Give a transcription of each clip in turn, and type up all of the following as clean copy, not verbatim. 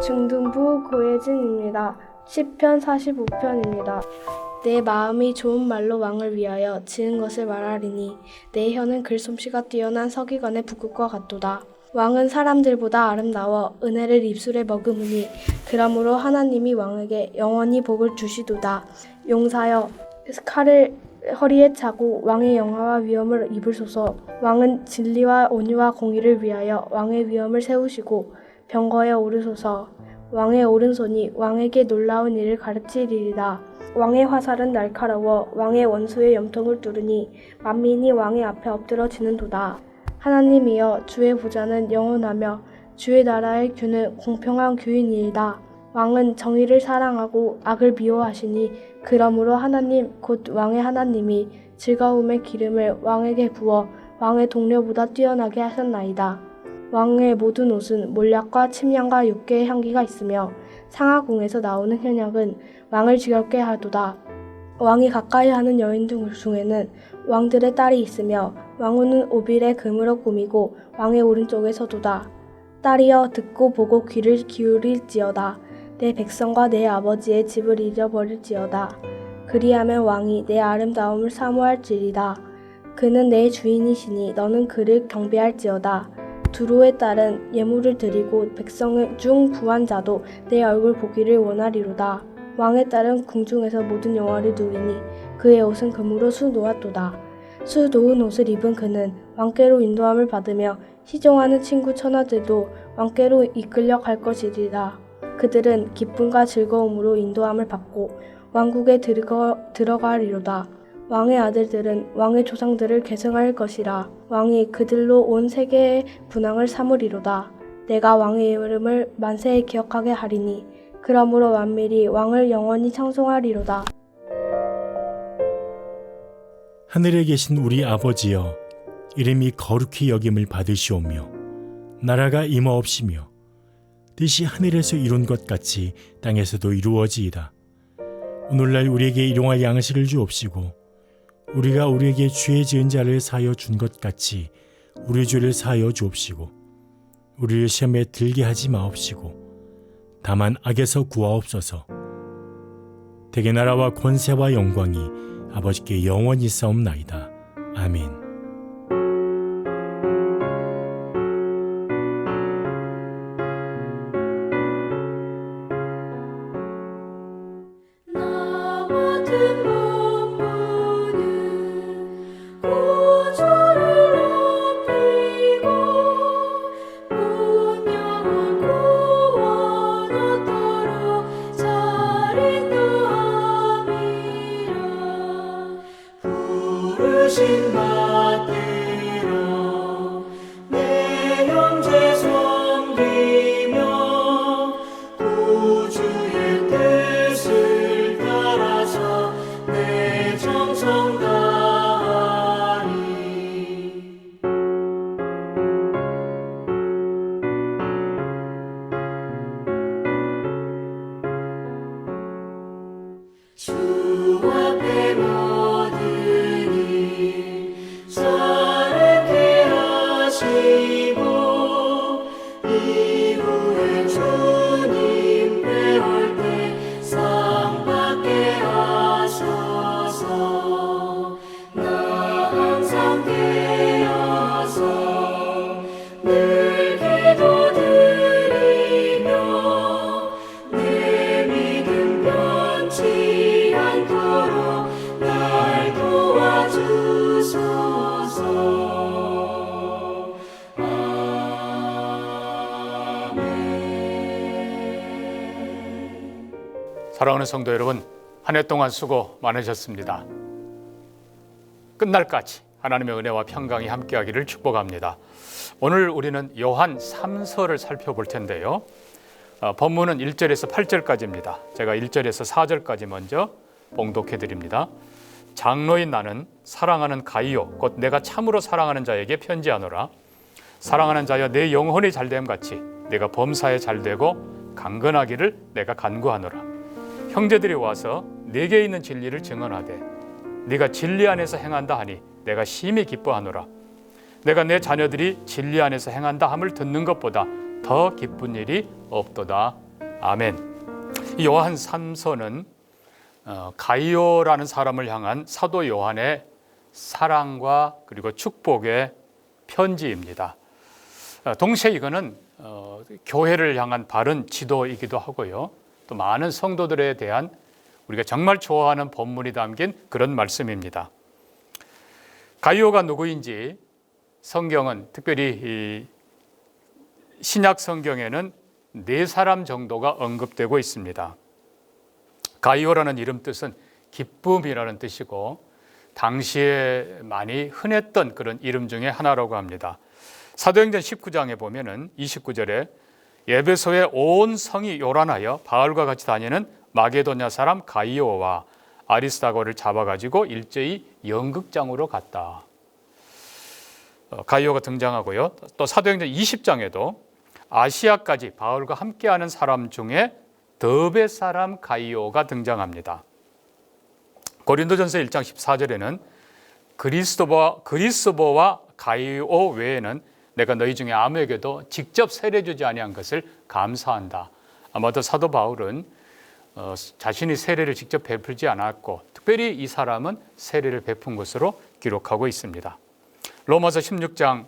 중등부 고혜진입니다. 시편 45편입니다. 내 마음이 좋은 말로 왕을 위하여 지은 것을 말하리니 내 혀는 글솜씨가 뛰어난 서기관의 붓끝과 같도다. 왕은 사람들보다 아름다워 은혜를 입술에 머금으니 그러므로 하나님이 왕에게 영원히 복을 주시도다. 용사여 칼을 허리에 차고 왕의 영화와 위엄을 입으소서. 왕은 진리와 온유와 공의를 위하여 왕의 위엄을 세우시고 병거에 오르소서. 왕의 오른손이 왕에게 놀라운 일을 가르치리이다. 왕의 화살은 날카로워 왕의 원수의 염통을 뚫으니 만민이 왕의 앞에 엎드러지는도다. 하나님이여 주의 보좌는 영원하며 주의 나라의 규는 공평한 규이니이다. 왕은 정의를 사랑하고 악을 미워하시니 그러므로 하나님 곧 왕의 하나님이 즐거움의 기름을 왕에게 부어 왕의 동료보다 뛰어나게 하셨나이다. 왕의 모든 옷은 몰약과 침향과 육개의 향기가 있으며 상하궁에서 나오는 현향은 왕을 지겹게 하도다. 왕이 가까이 하는 여인 중에는 왕들의 딸이 있으며 왕후는 오빌의 금으로 꾸미고 왕의 오른쪽에 서도다. 딸이여 듣고 보고 귀를 기울일지어다. 내 백성과 내 아버지의 집을 잊어버릴지어다. 그리하면 왕이 내 아름다움을 사모할지리다. 그는 내 주인이시니 너는 그를 경배할지어다. 두로의 딸은 예물을 드리고 백성 중 부한 자도 내 얼굴 보기를 원하리로다. 왕의 딸은 궁중에서 모든 영화를 누리니 그의 옷은 금으로 수놓았도다. 수놓은 옷을 입은 그는 왕께로 인도함을 받으며 시종하는 친구 처녀들도 왕께로 이끌려 갈 것이리라. 그들은 기쁨과 즐거움으로 인도함을 받고 왕국에 들어가리로다. 왕의 아들들은 왕의 조상들을 계승할 것이라. 왕이 그들로 온 세계의 분향을 삼으리로다. 내가 왕의 이름을 만세에 기억하게 하리니 그러므로 만민이 왕을 영원히 찬송하리로다. 하늘에 계신 우리 아버지여, 이름이 거룩히 여김을 받으시오며 나라가 임하옵시며 뜻이 하늘에서 이룬 것 같이 땅에서도 이루어지이다. 오늘날 우리에게 일용할 양식을 주옵시고 우리가 우리에게 죄 지은 자를 사하여 준 것 같이 우리 죄를 사하여 주옵시고 우리를 시험에 들게 하지 마옵시고 다만 악에서 구하옵소서. 대개 나라와 권세와 영광이 아버지께 영원히 싸움나이다. 아멘. 부르신 받들어 내 형제 섬기며 구주의 뜻을 따라서 내 정성 다하리. 주 앞에 이후에 주님 배울 때 상 받게 하소서. 나 항상 깨어서 늘 기도드리며 내 믿음 변치 않도록 날 도와주소서. 사랑하는 성도 여러분, 한 해 동안 수고 많으셨습니다. 끝날까지 하나님의 은혜와 평강이 함께하기를 축복합니다. 오늘 우리는 요한 3서를 살펴볼 텐데요. 본문은 1절에서 8절까지입니다. 제가 1절에서 4절까지 먼저 봉독해 드립니다. 장로인 나는 사랑하는 가이오 곧 내가 참으로 사랑하는 자에게 편지하노라. 사랑하는 자여 내 영혼이 잘됨 같이 내가 범사에 잘되고 강건하기를 내가 간구하노라. 형제들이 와서 내게 있는 진리를 증언하되 네가 진리 안에서 행한다 하니 내가 심히 기뻐하노라. 내가 내 자녀들이 진리 안에서 행한다 함을 듣는 것보다 더 기쁜 일이 없도다. 아멘. 이 요한 3서는 가이오라는 사람을 향한 사도 요한의 사랑과 그리고 축복의 편지입니다. 동시에 이거는 교회를 향한 바른 지도이기도 하고요. 또 많은 성도들에 대한 우리가 정말 좋아하는 본문이 담긴 그런 말씀입니다. 가이오가 누구인지 성경은 특별히 이 신약 성경에는 4사람 정도가 언급되고 있습니다. 가이오라는 이름 뜻은 기쁨이라는 뜻이고 당시에 많이 흔했던 그런 이름 중에 하나라고 합니다. 사도행전 19장에 보면은 29절에 에베소의 온 성이 요란하여 바울과 같이 다니는 마게도냐 사람 가이오와 아리스다고를 잡아가지고 일제히 연극장으로 갔다. 가이오가 등장하고요. 또 사도행전 20장에도 아시아까지 바울과 함께하는 사람 중에 더베 사람 가이오가 등장합니다. 고린도전서 1장 14절에는 그리스도와 가이오 외에는 내가 너희 중에 아무에게도 직접 세례 주지 아니한 것을 감사한다. 아마도 사도 바울은 자신이 세례를 직접 베풀지 않았고 특별히 이 사람은 세례를 베푼 것으로 기록하고 있습니다. 로마서 16장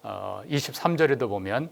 23절에도 보면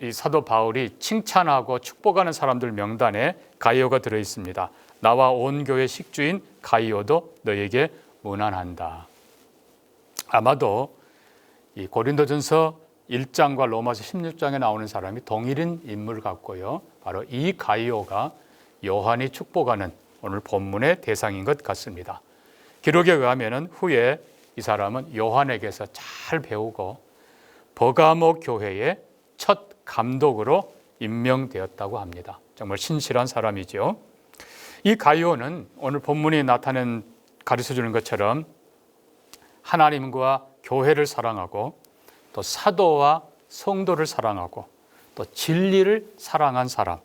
이 사도 바울이 칭찬하고 축복하는 사람들 명단에 가이오가 들어있습니다. 나와 온 교회 식주인 가이오도 너에게 문안한다. 아마도 이 고린도전서 1장과 로마서 16장에 나오는 사람이 동일인 인물 같고요. 바로 이 가이오가 요한이 축복하는 오늘 본문의 대상인 것 같습니다. 기록에 의하면 후에 이 사람은 요한에게서 잘 배우고 버가모 교회의 첫 감독으로 임명되었다고 합니다. 정말 신실한 사람이죠. 이 가이오는 오늘 본문이 가르쳐주는 것처럼 하나님과 교회를 사랑하고 또 사도와 성도를 사랑하고 또 진리를 사랑한 사람,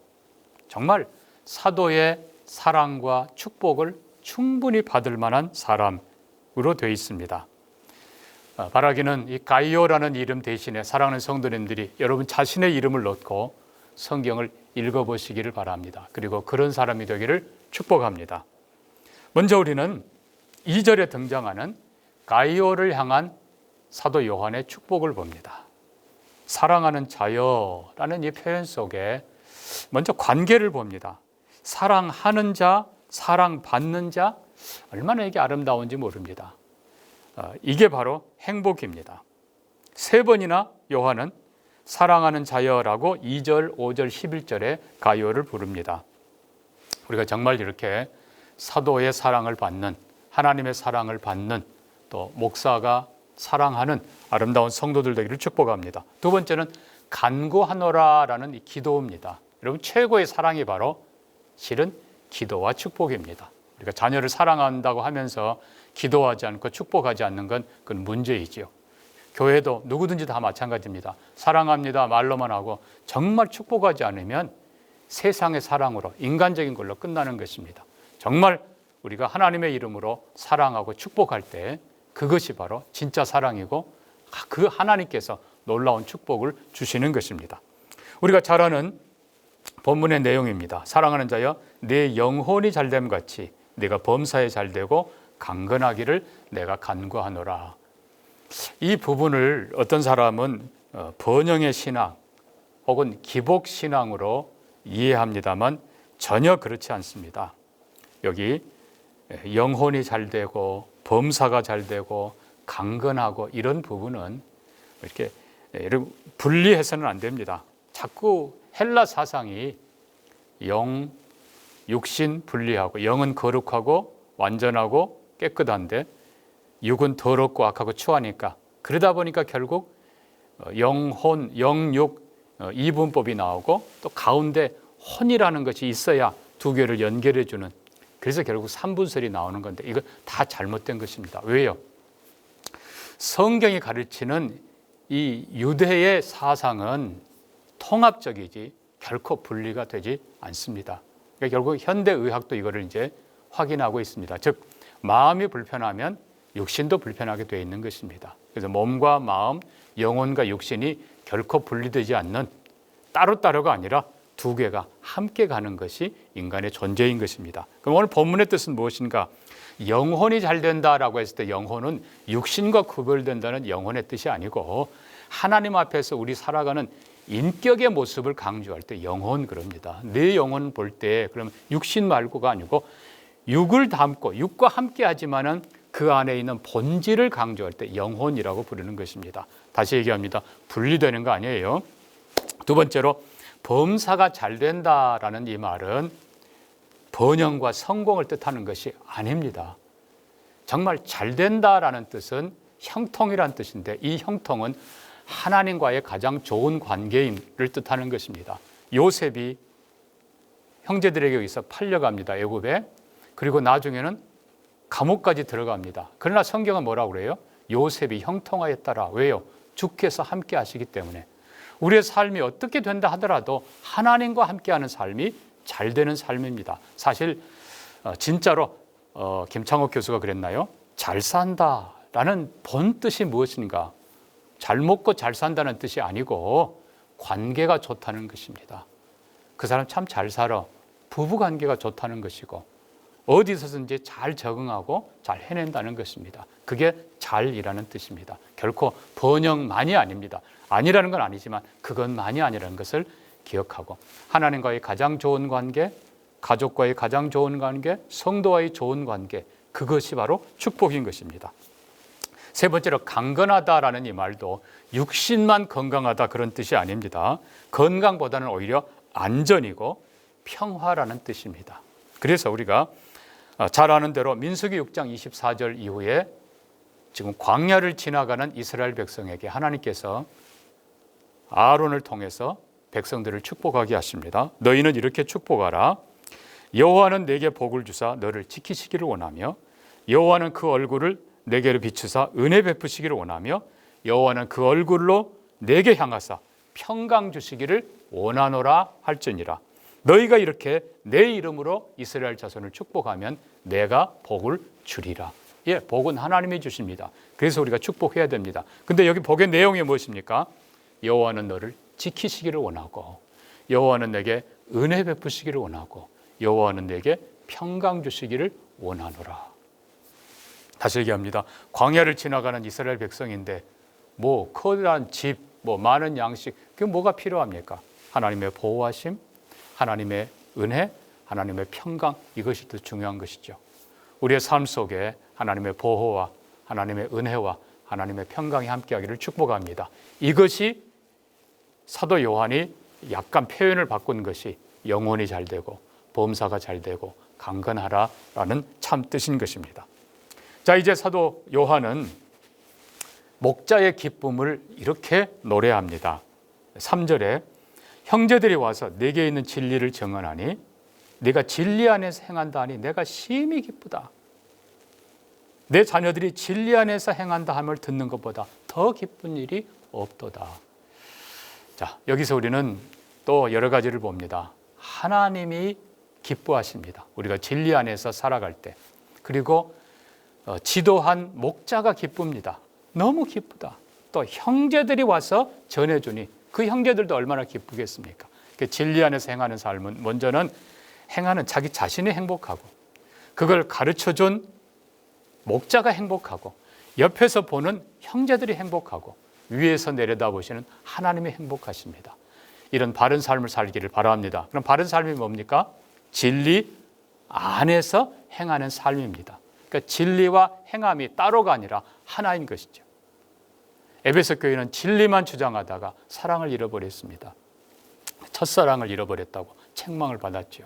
정말 사도의 사랑과 축복을 충분히 받을 만한 사람으로 되어 있습니다. 바라기는 이 가이오라는 이름 대신에 사랑하는 성도님들이 여러분 자신의 이름을 넣고 성경을 읽어보시기를 바랍니다. 그리고 그런 사람이 되기를 축복합니다. 먼저 우리는 2절에 등장하는 가이오를 향한 사도 요한의 축복을 봅니다. 사랑하는 자여라는 이 표현 속에 먼저 관계를 봅니다. 사랑하는 자, 사랑받는 자, 얼마나 이게 아름다운지 모릅니다. 이게 바로 행복입니다. 3번이나 요한은 사랑하는 자여라고 2절, 5절, 11절에 가이오를 부릅니다. 우리가 정말 이렇게 사도의 사랑을 받는, 하나님의 사랑을 받는, 또 목사가 사랑하는 아름다운 성도들 되기를 축복합니다. 2번째는 간구하노라라는 이 기도입니다. 여러분 최고의 사랑이 바로 실은 기도와 축복입니다. 우리가 자녀를 사랑한다고 하면서 기도하지 않고 축복하지 않는 건 그건 문제이지요. 교회도 누구든지 다 마찬가지입니다. 사랑합니다 말로만 하고 정말 축복하지 않으면 세상의 사랑으로 인간적인 걸로 끝나는 것입니다. 정말 우리가 하나님의 이름으로 사랑하고 축복할 때 그것이 바로 진짜 사랑이고 그 하나님께서 놀라운 축복을 주시는 것입니다. 우리가 잘 아는 본문의 내용입니다. 사랑하는 자여 내 영혼이 잘됨 같이 내가 범사에 잘되고 강건하기를 내가 간구하노라. 이 부분을 어떤 사람은 번영의 신앙 혹은 기복 신앙으로 이해합니다만 전혀 그렇지 않습니다. 여기 영혼이 잘되고 범사가 잘되고 강건하고 이런 부분은 이렇게 분리해서는 안 됩니다. 자꾸 헬라 사상이 영, 육신 분리하고 영은 거룩하고 완전하고 깨끗한데 육은 더럽고 악하고 추하니까 그러다 보니까 결국 영혼, 영육 이분법이 나오고 또 가운데 혼이라는 것이 있어야 두 개를 연결해 주는, 그래서 결국 삼분설이 나오는 건데 이거 다 잘못된 것입니다. 왜요? 성경이 가르치는 이 유대의 사상은 통합적이지 결코 분리가 되지 않습니다. 그러니까 결국 현대의학도 이거를 이제 확인하고 있습니다. 즉 마음이 불편하면 육신도 불편하게 되어 있는 것입니다. 그래서 몸과 마음, 영혼과 육신이 결코 분리되지 않는, 따로따로가 아니라 두 개가 함께 가는 것이 인간의 존재인 것입니다. 그럼 오늘 본문의 뜻은 무엇인가? 영혼이 잘 된다라고 했을 때 영혼은 육신과 구별된다는 영혼의 뜻이 아니고 하나님 앞에서 우리 살아가는 인격의 모습을 강조할 때 영혼 그럽니다. 내 영혼 볼 때 그러면 육신 말고가 아니고 육을 담고 육과 함께 하지만은 그 안에 있는 본질을 강조할 때 영혼이라고 부르는 것입니다. 다시 얘기합니다. 분리되는 거 아니에요. 두 번째로 범사가 잘 된다라는 이 말은 번영과 성공을 뜻하는 것이 아닙니다. 정말 잘 된다라는 뜻은 형통이란 뜻인데 이 형통은 하나님과의 가장 좋은 관계임을 뜻하는 것입니다. 요셉이 형제들에게 의해서 팔려갑니다. 애굽에. 그리고 나중에는 감옥까지 들어갑니다. 그러나 성경은 뭐라고 그래요? 요셉이 형통하였더라. 왜요? 주께서 함께 하시기 때문에. 우리의 삶이 어떻게 된다 하더라도 하나님과 함께하는 삶이 잘 되는 삶입니다. 사실 진짜로 김창옥 교수가 그랬나요? 잘 산다라는 본 뜻이 무엇인가? 잘 먹고 잘 산다는 뜻이 아니고 관계가 좋다는 것입니다. 그 사람 참 잘 살아. 부부관계가 좋다는 것이고 어디서든지 잘 적응하고 잘 해낸다는 것입니다. 그게 잘이라는 뜻입니다. 결코 번영만이 아닙니다. 아니라는 건 아니지만 그것만이 아니라는 것을 기억하고 하나님과의 가장 좋은 관계, 가족과의 가장 좋은 관계, 성도와의 좋은 관계, 그것이 바로 축복인 것입니다. 세 번째로 강건하다라는 이 말도 육신만 건강하다 그런 뜻이 아닙니다. 건강보다는 오히려 안전이고 평화라는 뜻입니다. 그래서 우리가 잘 아는 대로 민수기 6장 24절 이후에 지금 광야를 지나가는 이스라엘 백성에게 하나님께서 아론을 통해서 백성들을 축복하게 하십니다. 너희는 이렇게 축복하라. 여호와는 내게 복을 주사 너를 지키시기를 원하며 여호와는 그 얼굴을 내게로 비추사 은혜 베푸시기를 원하며 여호와는 그 얼굴로 내게 향하사 평강 주시기를 원하노라 할지니라. 너희가 이렇게 내 이름으로 이스라엘 자손을 축복하면 내가 복을 주리라. 예, 복은 하나님이 주십니다. 그래서 우리가 축복해야 됩니다. 근데 여기 복의 내용이 무엇입니까? 여호와는 너를 지키시기를 원하고 여호와는 내게 은혜 베푸시기를 원하고 여호와는 내게 평강 주시기를 원하노라. 다시 얘기합니다. 광야를 지나가는 이스라엘 백성인데 뭐 커다란 집, 뭐 많은 양식, 그게 뭐가 필요합니까? 하나님의 보호하심, 하나님의 은혜, 하나님의 평강, 이것이 더 중요한 것이죠. 우리의 삶 속에 하나님의 보호와 하나님의 은혜와 하나님의 평강이 함께하기를 축복합니다. 이것이 사도 요한이 약간 표현을 바꾼 것이 영혼이 잘 되고 범사가 잘 되고 강건하라라는 참 뜻인 것입니다. 자, 이제 사도 요한은 목자의 기쁨을 이렇게 노래합니다. 3절에 형제들이 와서 내게 있는 진리를 증언하니 네가 진리 안에서 행한다 하니 내가 심히 기쁘다. 내 자녀들이 진리 안에서 행한다 함을 듣는 것보다 더 기쁜 일이 없도다. 자, 여기서 우리는 또 여러 가지를 봅니다. 하나님이 기뻐하십니다. 우리가 진리 안에서 살아갈 때. 그리고 지도한 목자가 기쁩니다. 너무 기쁘다. 또 형제들이 와서 전해주니 그 형제들도 얼마나 기쁘겠습니까? 진리 안에서 행하는 삶은 먼저는 행하는 자기 자신이 행복하고 그걸 가르쳐준 목자가 행복하고 옆에서 보는 형제들이 행복하고 위에서 내려다보시는 하나님이 행복하십니다. 이런 바른 삶을 살기를 바랍니다. 그럼 바른 삶이 뭡니까? 진리 안에서 행하는 삶입니다. 그러니까 진리와 행함이 따로가 아니라 하나인 것이죠. 에베소 교회는 진리만 주장하다가 사랑을 잃어버렸습니다. 첫사랑을 잃어버렸다고 책망을 받았죠.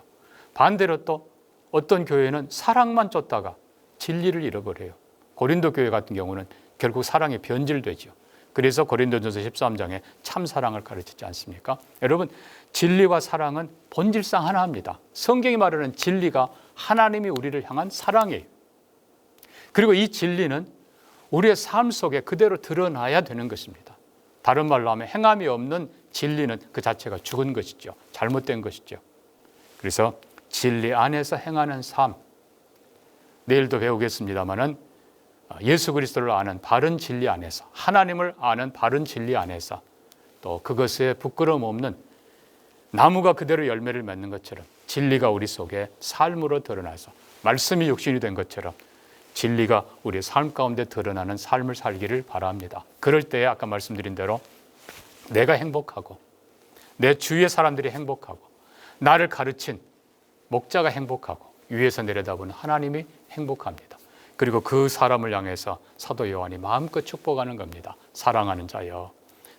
반대로 또 어떤 교회는 사랑만 쫓다가 진리를 잃어버려요. 고린도 교회 같은 경우는 결국 사랑이 변질되죠. 그래서 고린도전서 13장에 참사랑을 가르치지 않습니까? 여러분, 진리와 사랑은 본질상 하나입니다. 성경이 말하는 진리가 하나님이 우리를 향한 사랑이에요. 그리고 이 진리는 우리의 삶 속에 그대로 드러나야 되는 것입니다. 다른 말로 하면 행함이 없는 진리는 그 자체가 죽은 것이죠. 잘못된 것이죠. 그래서 진리 안에서 행하는 삶, 내일도 배우겠습니다마는 예수 그리스도를 아는 바른 진리 안에서, 하나님을 아는 바른 진리 안에서 또 그것에 부끄러움 없는 나무가 그대로 열매를 맺는 것처럼 진리가 우리 속에 삶으로 드러나서 말씀이 육신이 된 것처럼 진리가 우리의 삶 가운데 드러나는 삶을 살기를 바랍니다. 그럴 때에 아까 말씀드린 대로 내가 행복하고 내 주위의 사람들이 행복하고 나를 가르친 목자가 행복하고 위에서 내려다보는 하나님이 행복합니다. 그리고 그 사람을 향해서 사도 요한이 마음껏 축복하는 겁니다. 사랑하는 자여,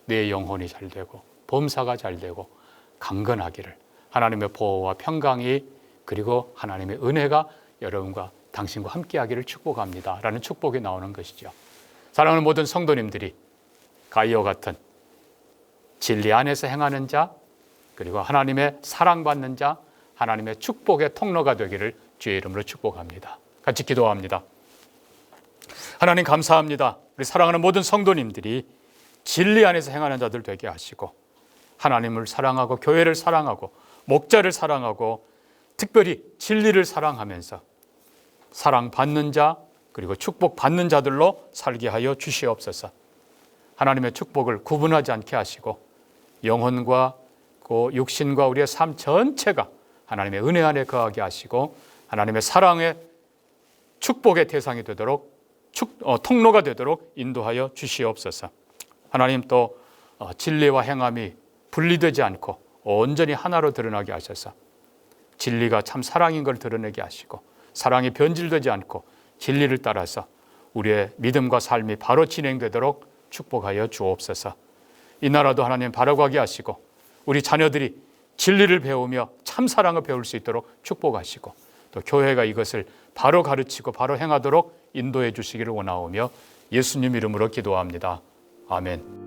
내 영혼이 잘 되고 범사가 잘 되고 강건하기를, 하나님의 보호와 평강이 그리고 하나님의 은혜가 여러분과 당신과 함께하기를 축복합니다 라는 축복이 나오는 것이죠. 사랑하는 모든 성도님들이 가이와 같은 진리 안에서 행하는 자, 그리고 하나님의 사랑받는 자, 하나님의 축복의 통로가 되기를 주의 이름으로 축복합니다. 같이 기도합니다. 하나님 감사합니다. 우리 사랑하는 모든 성도님들이 진리 안에서 행하는 자들 되게 하시고 하나님을 사랑하고 교회를 사랑하고 목자를 사랑하고 특별히 진리를 사랑하면서 사랑받는 자 그리고 축복받는 자들로 살게 하여 주시옵소서. 하나님의 축복을 구분하지 않게 하시고 영혼과 그 육신과 우리의 삶 전체가 하나님의 은혜 안에 거하게 하시고 하나님의 사랑의 축복의 대상이 되도록 통로가 되도록 인도하여 주시옵소서. 하나님 또 진리와 행함이 분리되지 않고 온전히 하나로 드러나게 하셔서 진리가 참 사랑인 걸 드러내게 하시고 사랑이 변질되지 않고 진리를 따라서 우리의 믿음과 삶이 바로 진행되도록 축복하여 주옵소서. 이 나라도 하나님 바로 가게 하시고 우리 자녀들이 진리를 배우며 참 사랑을 배울 수 있도록 축복하시고 또 교회가 이것을 바로 가르치고 바로 행하도록 인도해 주시기를 원하오며 예수님 이름으로 기도합니다. 아멘.